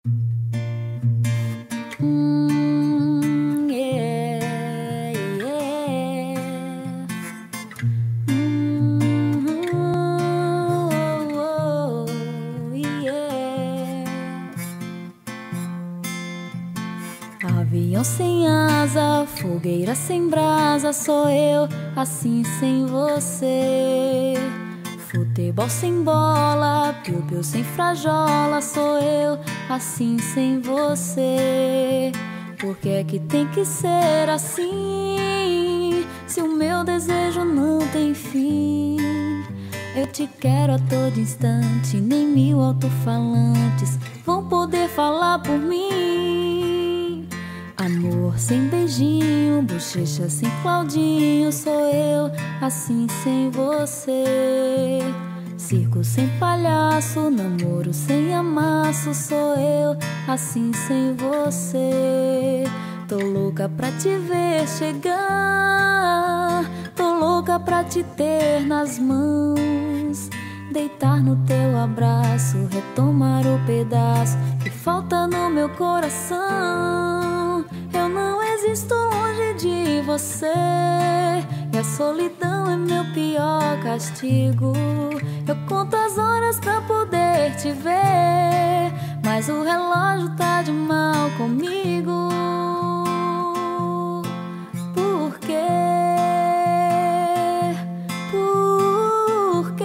Yeah, yeah. Oh, yeah. Avião sem asa, fogueira sem brasa, sou eu assim sem você. Futebol sem bola, piu-piu sem frajola, sou eu assim sem você. Por que é que tem que ser assim? Se o meu desejo não tem fim. Eu te quero a todo instante, nem 1000 alto-falantes vão poder falar por mim. Amor sem beijinho, bochecha sem Claudinho, sou eu assim sem você. Circo sem palhaço, namoro sem amasso, sou eu assim sem você. Tô louca pra te ver chegar, tô louca pra te ter nas mãos, deitar no teu abraço, retomar o pedaço que falta no meu coração. Eu não existo longe de você, e a solidão é meu pior castigo. Eu conto as horas pra poder te ver, mas o relógio tá de mal comigo. Por quê? Por quê?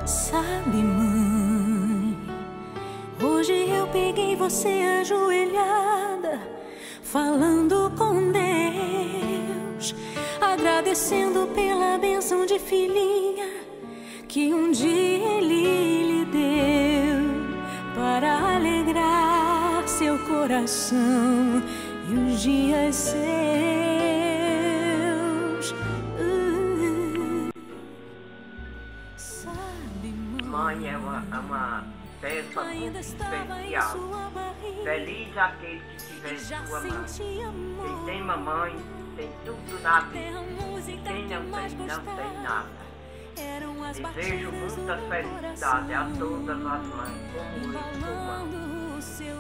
Sabe, mãe, hoje eu peguei você ajoelhada, falando com Deus, agradecendo pela bênção de filhinha que um dia Ele lhe deu, para alegrar seu coração e os dias seus. Mãe é uma peça muito especial. Feliz aquele que tiver sua mãe. Quem tem mamãe tem tudo na vida. Quem não tem, não tem nada. Desejo muita felicidade a todas as mães, como eu sou mãe.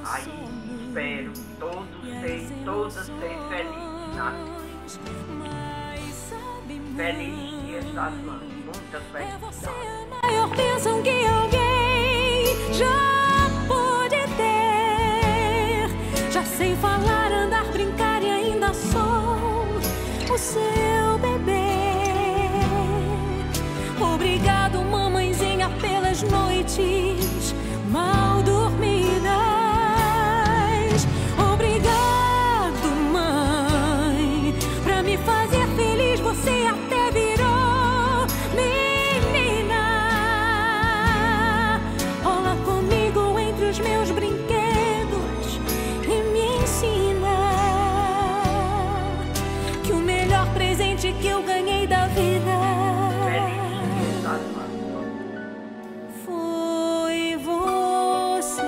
Aí espero todas serem felizes na vida. Feliz Dia das Mães, muita felicidade. É a maior bênção que alguém já pôde ter. Já sei falar, andar, brincar e ainda sou o seu bebê. Obrigado, mamãezinha, pelas noites mal dormidas. Obrigado, mãe, pra me fazer feliz. Você até virou menina. Rola comigo entre os meus brinquedos e me ensina que o melhor presente que eu ganhei da vida foi você.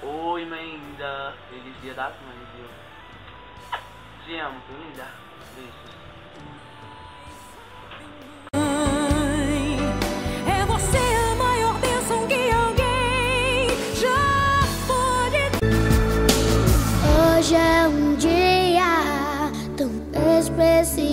Oi, mãe linda. Feliz Dia das Mães, viu? Te amo, tu linda. Beijos. É você a maior bênção que alguém já pôde. Hoje é um dia tão especial.